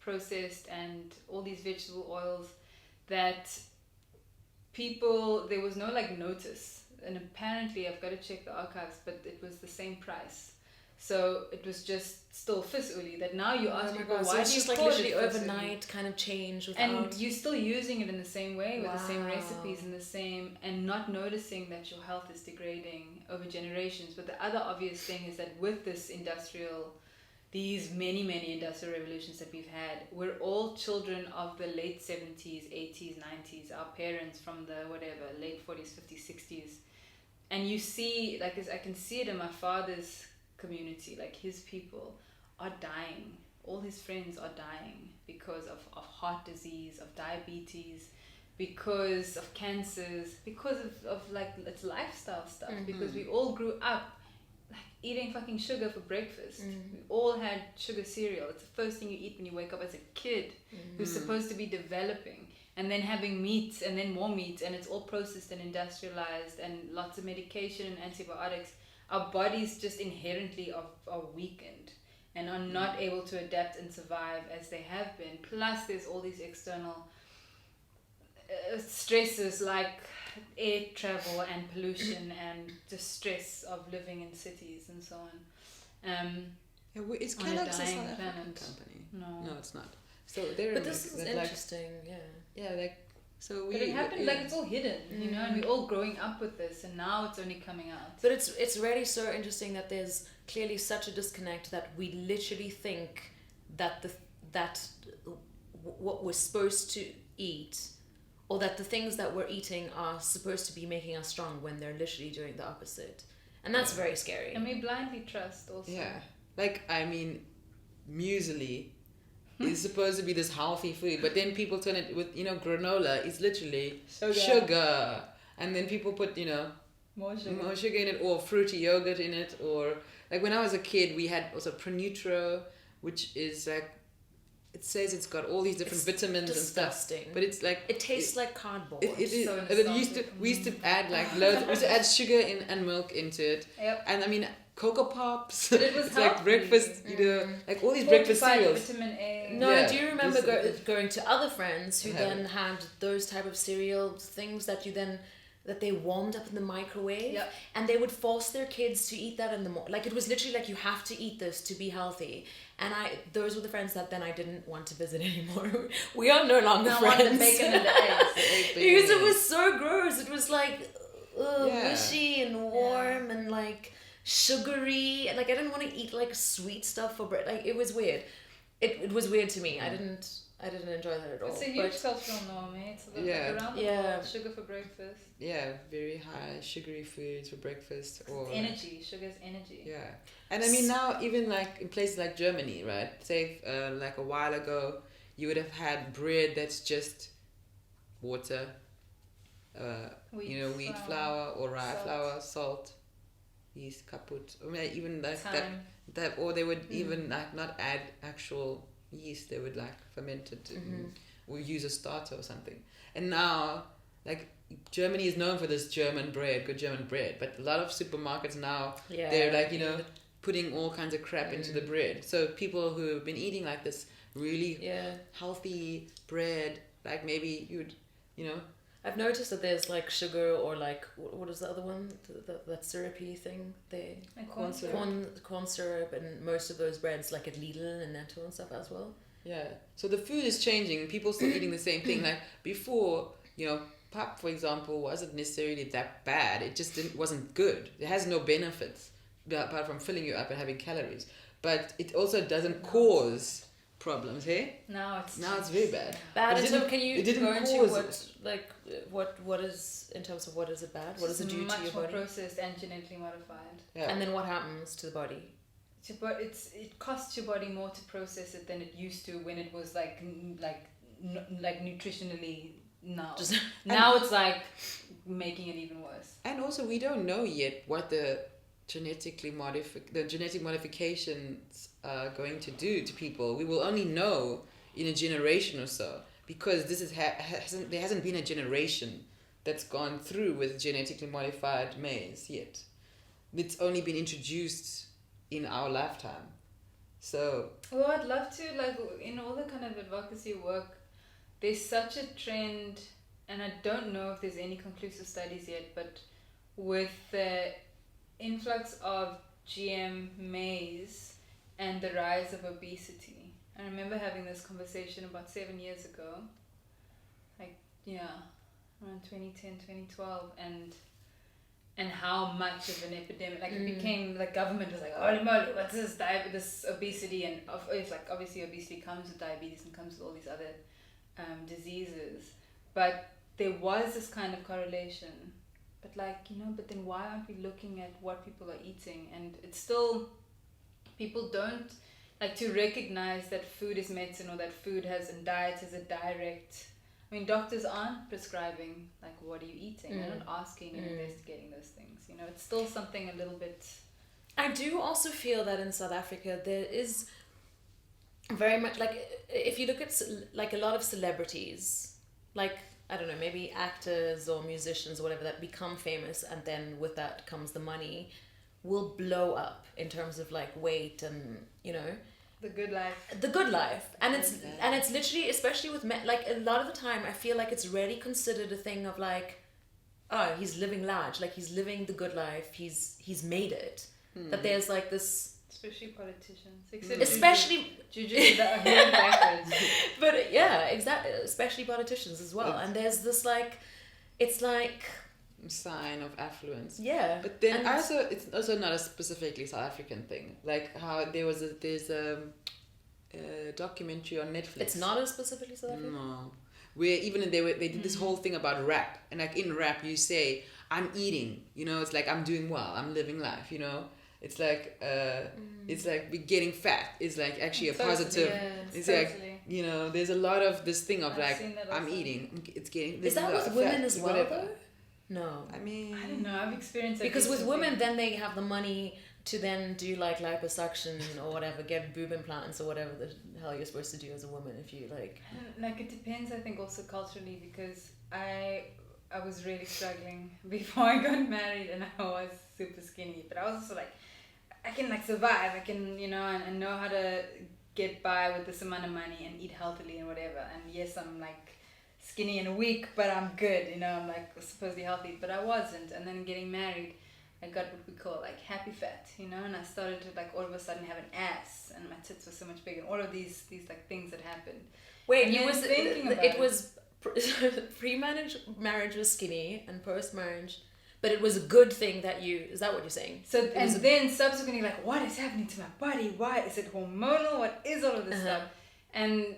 processed, and all these vegetable oils that people, there was no notice. And apparently, I've got to check the archives, but it was the same price. So it was just still visolie. That now you ask people, why do you call it overnight kind of change without... And you're still using it in the same way, with the same recipes and the same, and not noticing that your health is degrading over generations. But the other obvious thing is that with this industrial these many industrial revolutions that we've had, we're all children of the late 70s, 80s, 90s. Our parents from the late 40s, 50s, 60s. And you see, like, I can see it in my father's community, like his people are dying. All his friends are dying because of heart disease, of diabetes, because of cancers, because of like it's lifestyle stuff. Because we all grew up like eating fucking sugar for breakfast. We all had sugar cereal. It's the first thing you eat when you wake up as a kid who's supposed to be developing. And then having meat and then more meat, and it's all processed and industrialized and lots of medication and antibiotics. Our bodies just inherently are weakened and are not able to adapt and survive as they have been. Plus there's all these external stresses like air travel and pollution and the stress of living in cities and so on. It's Kellogg's a South African company. No, it's not. So but this is interesting, yeah, like so. But it happened like it's all hidden, you know, and we're all growing up with this, and now it's only coming out. But it's really so interesting that there's clearly such a disconnect that we literally think that what we're supposed to eat, or that the things that we're eating are supposed to be making us strong when they're literally doing the opposite, and that's very scary. And we blindly trust also. Yeah, like I mean, muesli is supposed to be this healthy food, but then people turn it with, you know, granola is literally sugar. And then people put, you know, more sugar in it, or fruity yogurt in it, or like when I was a kid we had also Pronutro, which is like, it says it's got all these different vitamins disgusting. And stuff, but it's like it tastes like cardboard. It is. So we used to add like loads. We used to add sugar and milk into it. Yep. And I mean, Cocoa Pops. But it was it's like breakfast, you know, like all these breakfast cereals. Vitamin A. No, I do remember going to other friends who then had those type of cereal things that they warmed up in the microwave, and they would force their kids to eat that in the morning. Like it was literally like, you have to eat this to be healthy. And those were the friends that then I didn't want to visit anymore. We are no longer friends. Want the bacon and the eggs. Because it was so gross. It was like mushy and warm and like sugary. Like I didn't want to eat like sweet stuff for bread. Like it was weird. It was weird to me. I didn't enjoy that at all. It's a huge cultural norm, eh? It's around the world, sugar for breakfast. Yeah, very high sugary foods for breakfast. Or energy. Sugar's energy. Yeah. And I mean now, even like in places like Germany, right? Say like a while ago, you would have had bread that's just water, wheat flour or rye flour, salt, yeast, kaput. I mean, even like that, or they would even like not add actual yeast. They would like ferment it or use a starter or something. And now, like Germany is known for this good German bread, but a lot of supermarkets now they're like, you know, putting all kinds of crap into the bread. So people who have been eating like this really healthy bread, like maybe you'd, you know. I've noticed that there's like sugar or like, what is the other one? That syrupy thing? Corn syrup and most of those breads like at Lidl and Netto and stuff as well. Yeah. So the food is changing. People still eating the same thing. Like before, you know, pap, for example, wasn't necessarily that bad. It just wasn't good. It has no benefits apart from filling you up and having calories. But it also doesn't cause problems, hey? Now it's very bad. Bad. And so can you go into what is, in terms of what is it bad? What does it do to your body? Much more processed and genetically modified. Yeah. And then what happens to the body? It costs your body more to process it than it used to when it was like nutritionally. Now it's like making it even worse. And also we don't know yet what the genetic modifications are going to do to people. We will only know in a generation or so, because this there hasn't been a generation that's gone through with genetically modified maize yet. It's only been introduced in our lifetime. So I'd love to, like, in all the kind of advocacy work, there's such a trend, and I don't know if there's any conclusive studies yet, but with the influx of GM maize and the rise of obesity. I remember having this conversation about 7 years ago, around 2010, 2012, and and how much of an epidemic, like it became, like government was like, holy moly, what's this this obesity, and it's like obviously obesity comes with diabetes and comes with all these other diseases, but there was this kind of correlation, but like, you know, but then why aren't we looking at what people are eating? And it's still, people don't like to recognize that food is medicine, or that food has, and diet has a direct, I mean, doctors aren't prescribing, like, what are you eating? They're not asking and investigating those things. You know, it's still something a little bit... I do also feel that in South Africa, there is very much, like, if you look at, like, a lot of celebrities, like, I don't know, maybe actors or musicians or whatever that become famous, and then with that comes the money, will blow up in terms of, like, weight and, you know... The good life. The good life. And it's literally, especially with men, like a lot of the time I feel like it's really considered a thing of like, oh, he's living large, like he's living the good life, he's made it. That there's like this... Especially politicians. Especially... Juju backwards. But yeah, exactly. Especially politicians as well. And there's this like, it's like... sign of affluence. Yeah. But then also, it's also not a specifically South African thing. Like how there's a documentary on Netflix. It's not a specifically South African? No. Where even they did this whole thing about rap. And like in rap you say, I'm eating, you know, it's like I'm doing well, I'm living life, you know. It's like it's like getting fat is like actually a positive. It's like, you know, there's a lot of this thing of like I'm eating, it's getting... Is that with women as well though? No. I mean... I don't know, I've experienced it. Because with women, then they have the money to then do like liposuction or whatever, get boob implants or whatever the hell you're supposed to do as a woman if you like... Like it depends, I think, also culturally, because I was really struggling before I got married, and I was super skinny, but I was also like, I can like survive, I can, you know, and know how to get by with this amount of money and eat healthily and whatever. And yes, I'm like skinny and weak, but I'm good, you know, I'm like supposedly healthy, but I wasn't. And then getting married, I got what we call like happy fat, you know, and I started to like all of a sudden have an ass, and my tits were so much bigger, and all of these like things that happened. Wait, you was thinking about it was pre-marriage was skinny, and post-marriage, but it was a good thing that you... Is that what you're saying? So and then subsequently, like, what is happening to my body? Why is it hormonal? What is all of this stuff? And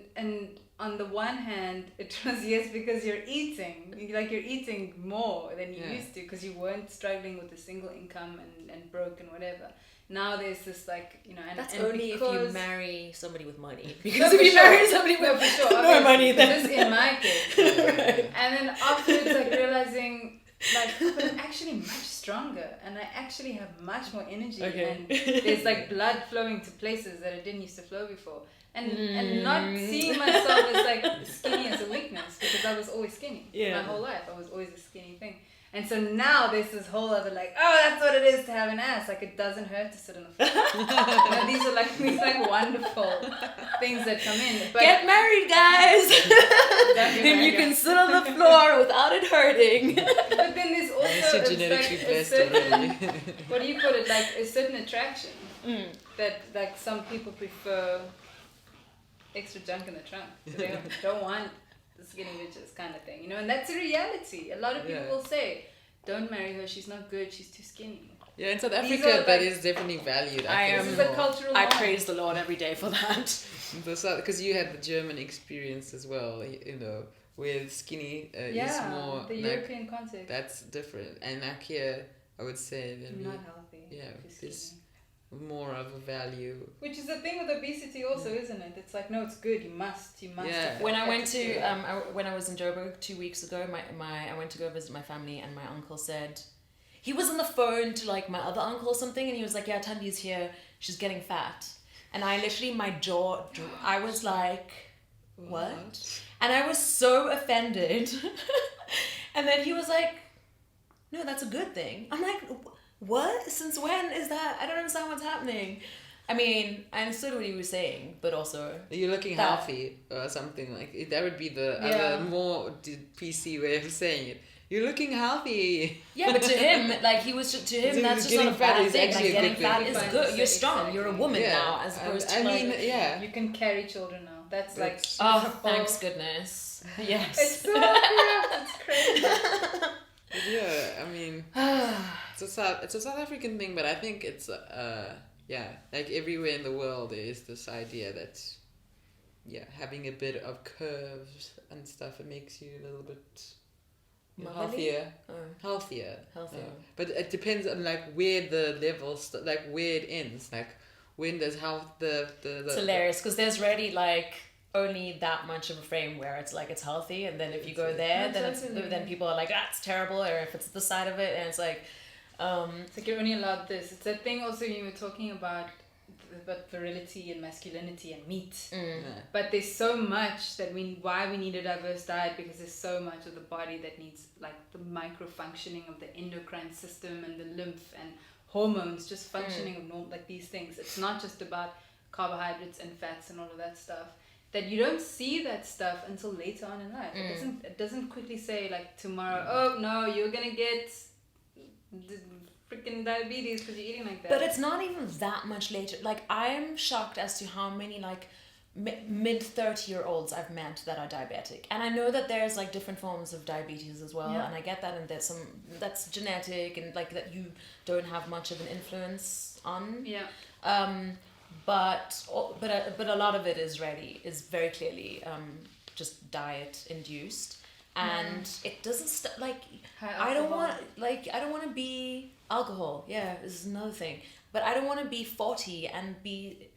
on the one hand, it was yes, because you're eating more than you used to, because you weren't struggling with a single income and broke and whatever. Now there's this like, you know, and that's and only if you marry somebody with money. Because if you marry somebody with no money, then this in my case. Right. And then afterwards, like realizing, like, but I'm actually much stronger, and I actually have much more energy, and there's like blood flowing to places that it didn't used to flow before. And not seeing myself as like skinny as a weakness, because I was always skinny. My whole life I was always a skinny thing. And so now there's this whole other like, oh, that's what it is to have an ass. Like, it doesn't hurt to sit on the floor. And these are like these like wonderful things that come in. But get married, guys. Then you can sit on the floor without it hurting. But then there's also genetically like blessed already. What do you call it? Like a certain attraction that like some people prefer extra junk in the trunk. So they don't want the skinny bitches kind of thing, you know, and that's a reality. A lot of people will say, don't marry her, she's not good, she's too skinny. Yeah, in South Africa that is definitely valued. This is a cultural I praise the Lord every day for that. Because you had the German experience as well, you know, where skinny is more... the European context. That's different. And like here, I would say... not healthy. Yeah, this more of a value, which is the thing with obesity also, isn't it? It's like, no, it's good, you must when I went to when I was in Joburg 2 weeks ago, I went to go visit my family, and my uncle said, he was on the phone to like my other uncle or something, and he was like, yeah, Tandi's here, she's getting fat. And I literally, my jaw, I was like, what? And I was so offended. And then he was like, no, that's a good thing. I'm like, what? Since when is that? I don't understand what's happening. I mean, I understood what he was saying, but also... You're looking healthy or something like it. That would be the other more PC way of saying it. You're looking healthy. Yeah, but to him, like, to him, that's just not a bad thing. Like, getting fat is good. You're strong. You're a woman now, as opposed to, you can carry children now. That's like... Oh, thanks goodness. Yes. It's so cute. It's crazy. Yeah, I mean, it's a South African thing, but I think it's like everywhere in the world there is this idea that having a bit of curves and stuff, it makes you a little bit healthier. But it depends on like where the levels, like where it ends, like when there's health It's hilarious because there's already like only that much of a frame where it's like it's healthy, and then if you go there, then people are like, that's terrible, or if it's the side of it, and it's like it's like you're only allowed this. It's that thing also you were talking about virility and masculinity and meat. But there's so much that why we need a diverse diet, because there's so much of the body that needs like the micro functioning of the endocrine system and the lymph and hormones just functioning of normal, like these things. It's not just about carbohydrates and fats and all of that stuff. That you don't see that stuff until later on in life. It doesn't quickly say like tomorrow, oh no, you're gonna get freaking diabetes because you're eating like that. But it's not even that much later. Like I'm shocked as to how many like mid 30-year-olds I've met that are diabetic, and I know that there's like different forms of diabetes as well, and I get that, and there's some that's genetic and like that you don't have much of an influence on. But a lot of it is very clearly just diet induced, and it doesn't I don't want to be alcohol. Yeah, this is another thing. But I don't want to be 40 and be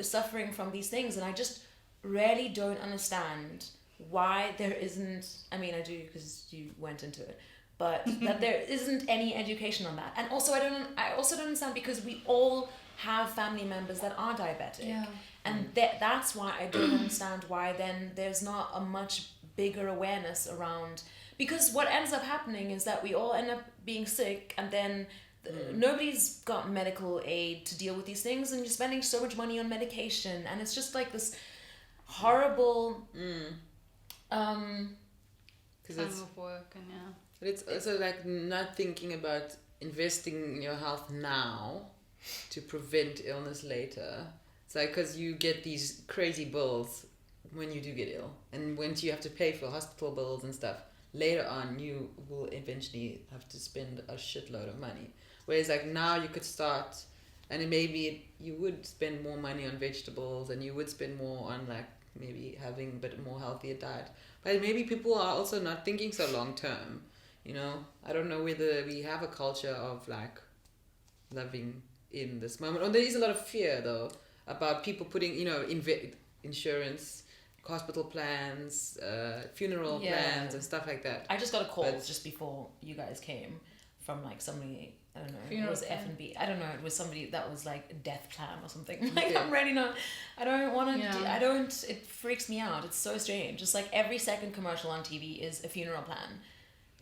suffering from these things, and I just really don't understand why there isn't. I mean, I do because you went into it, but that there isn't any education on that. And also, I also don't understand because we all have family members that are diabetic, and that's why I don't understand why then there's not a much bigger awareness around, because what ends up happening is that we all end up being sick, and then nobody's got medical aid to deal with these things, and you're spending so much money on medication, and it's just like this horrible because it's of work and but it's also like not thinking about investing in your health now to prevent illness later. It's like because you get these crazy bills when you do get ill, and once you have to pay for hospital bills and stuff later on, you will eventually have to spend a shitload of money. Whereas like now you could start, and maybe you would spend more money on vegetables, and you would spend more on like maybe having a bit more healthier diet. But maybe people are also not thinking so long term. I don't know whether we have a culture of like living in this moment. Or there is a lot of fear though about people putting insurance, hospital plans, funeral plans and stuff like that. I just got a call just before you guys came from like somebody, I don't know, funeral it was F&B. I don't know, it was somebody that was like a death plan or something. Like I'm ready not. I don't want to. It freaks me out. It's so strange. Just like every second commercial on TV is a funeral plan.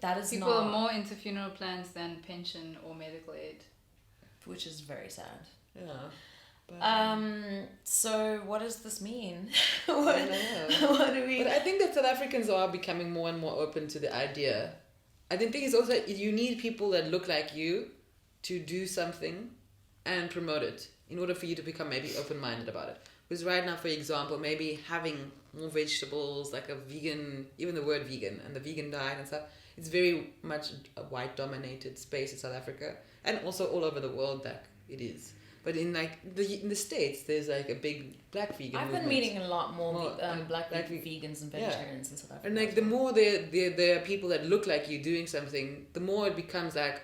That is people are more into funeral plans than pension or medical aid, which is very sad. Yeah. But, so what does this mean? What do we? But I think that South Africans are becoming more and more open to the idea. I think the thing is also you need people that look like you to do something and promote it in order for you to become maybe open-minded about it. Because right now, for example, maybe having more vegetables, like a vegan, even the word vegan and the vegan diet and stuff, it's very much a white-dominated space in South Africa, and also all over the world that it is. But in like in the States, there's like a big black vegan movement. I've been meeting a lot more black vegans and vegetarians in South Africa. And like the more there are people that look like you doing something, the more it becomes like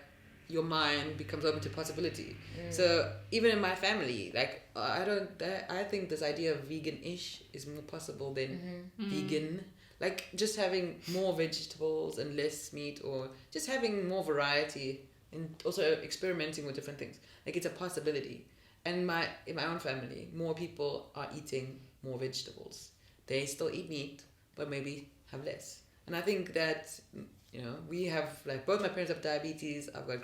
your mind becomes open to possibility. So even in my family, like I think this idea of vegan-ish is more possible than vegan. Like just having more vegetables and less meat, or just having more variety and also experimenting with different things. Like it's a possibility. And in my own family, more people are eating more vegetables. They still eat meat, but maybe have less. And I think that, we have, like, both my parents have diabetes. I've got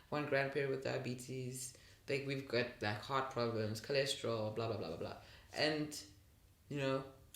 one grandparent with diabetes. Like, we've got, like, heart problems, cholesterol, blah, blah, blah, blah, blah. And,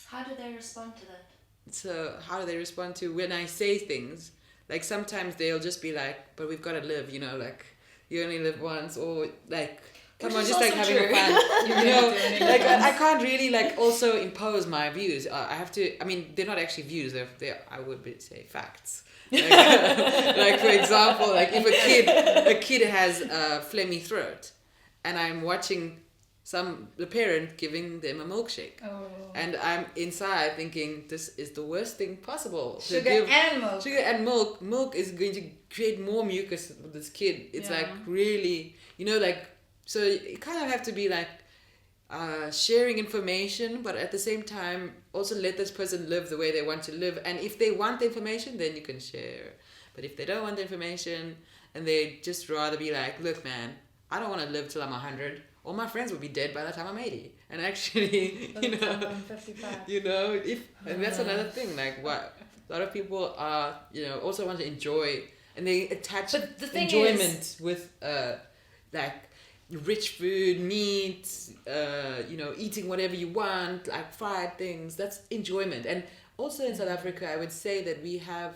How do they respond to that? So, how do they respond to when I say things? Like, sometimes they'll just be like, but we've got to live, like, you only live once, or, like... come Which on, is just like also having true. a fun. You You can't know, do anything like else. I can't really like also impose my views. I have to. I mean, they're not actually views. They're I would say facts. Like, like for example, like if a kid has a phlegmy throat, and I'm watching the parent giving them a milkshake, Oh. and I'm inside thinking this is the worst thing possible. to Sugar give- and milk. Sugar and milk is going to create more mucus with this kid. It's Yeah. like really, like, so you kind of have to be like sharing information, but at the same time also let this person live the way they want to live. And if they want the information, then you can share. But if they don't want the information and they just rather be like, look, man, I don't want to live till I'm 100. All my friends will be dead by the time I'm 80. And actually, I'm 55. And that's another thing. Like, what a lot of people are, also want to enjoy, and they attach But the thing enjoyment with, like, rich food, meat, eating whatever you want, like fried things. That's enjoyment. And also in South Africa, I would say that we have.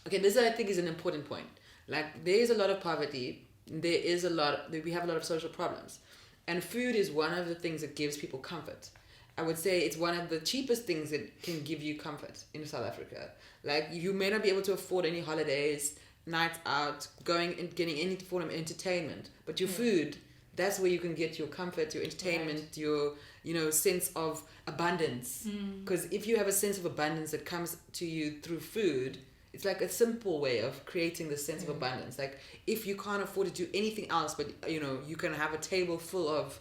Okay, this I think is an important point. Like, there is a lot of poverty. We have a lot of social problems, and food is one of the things that gives people comfort. I would say it's one of the cheapest things that can give you comfort in South Africa. Like, you may not be able to afford any holidays, nights out, going and getting any form of entertainment, but your food, that's where you can get your comfort, your entertainment, your sense of abundance. Because if you have a sense of abundance that comes to you through food, it's like a simple way of creating the sense of abundance. Like, if you can't afford to do anything else, but you can have a table full of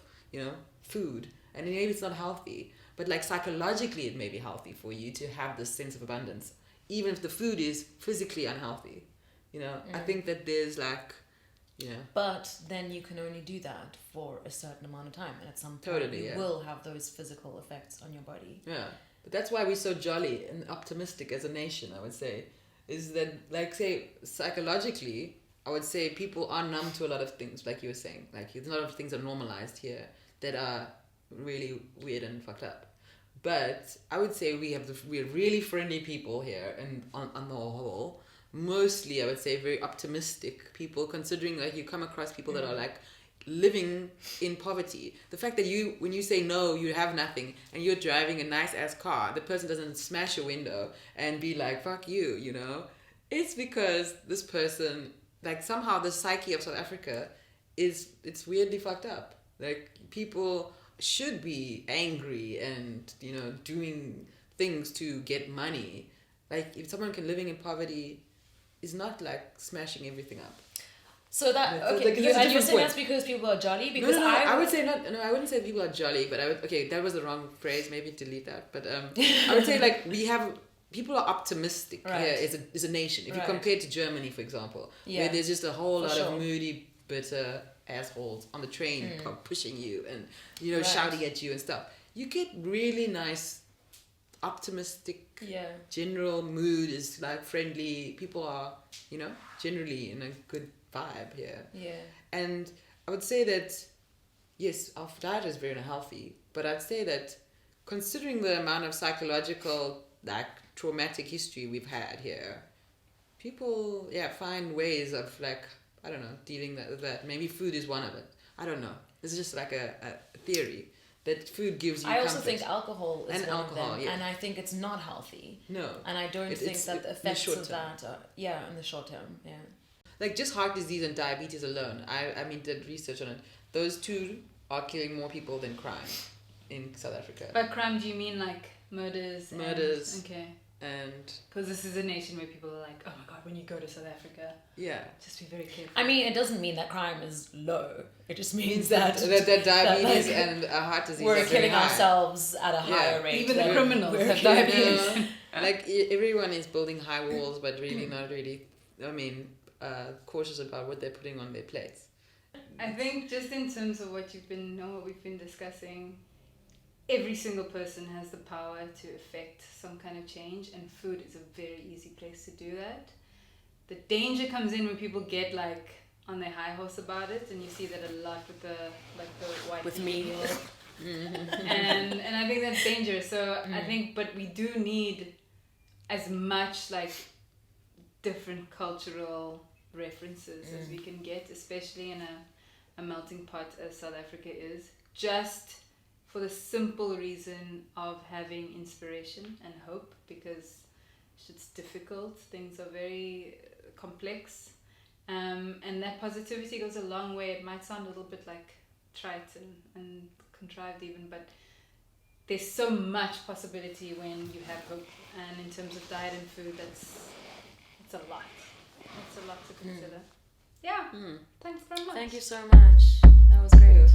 food, and maybe it's not healthy, but like psychologically it may be healthy for you to have this sense of abundance, even if the food is physically unhealthy. I think that there's like, But then you can only do that for a certain amount of time, and at some point Totally, you will have those physical effects on your body. Yeah, but that's why we're so jolly and optimistic as a nation, I would say, is that, like, say, psychologically, I would say people are numb to a lot of things, like you were saying. Like, a lot of things are normalized here that are really weird and fucked up. But I would say we're really friendly people here, and on the whole, mostly I would say very optimistic people, considering like you come across people that are like living in poverty. The fact that when you say no, you have nothing, and you're driving a nice ass car, the person doesn't smash your window and be like, fuck you, it's because this person, like, somehow the psyche of South Africa it's weirdly fucked up. Like, people should be angry and doing things to get money. Like, if someone living in poverty is not like smashing everything up. So that, Like, okay, there's a and you're different saying point. that's because people are jolly? Because No, I would say not. No, I wouldn't say people are jolly, but that was the wrong phrase. Maybe delete that. But I would say like people are optimistic here as a nation. If you compare to Germany, for example, where there's just a whole lot of moody, bitter assholes on the train pushing you and shouting at you and stuff. You get really nice, optimistic. General mood is like friendly. People are generally in a good vibe here. And I would say that yes, our diet is very unhealthy, but I'd say that considering the amount of psychological, like, traumatic history we've had here, people find ways of, like, I don't know, dealing with that. Maybe food is one of it. I don't know. This is just like a theory that food gives you I also comfort. think alcohol is And one alcohol, of them, yeah. and I think it's not healthy. No. And I don't think that the in the effects short of term. that are, in the short term, Like, just heart disease and diabetes alone, I did research on it. Those two are killing more people than crime in South Africa. By crime, do you mean like murders? Murders. Okay. And because this is a nation where people are like, oh my god, when you go to South Africa, just be very careful. I mean, it doesn't mean that crime is low. It just means that diabetes and heart disease we're are very killing high. ourselves at a higher rate. Even the criminals we're have killing- diabetes. Like, everyone is building high walls, but really not really. I mean, cautious about what they're putting on their plates. I think just in terms of what we've been discussing, every single person has the power to affect some kind of change, and food is a very easy place to do that. The danger comes in when people get like on their high horse about it, and you see that a lot with the white With me. and I think that's dangerous. So I think, but we do need as much like different cultural references as we can get, especially in a a melting pot as South Africa is, just for the simple reason of having inspiration and hope, because it's difficult, things are very complex, and that positivity goes a long way. It might sound a little bit like trite and contrived even, but there's so much possibility when you have hope, and in terms of diet and food, it's a lot. It's a lot to consider. Yeah. Thanks very much. Thank you so much. That was great.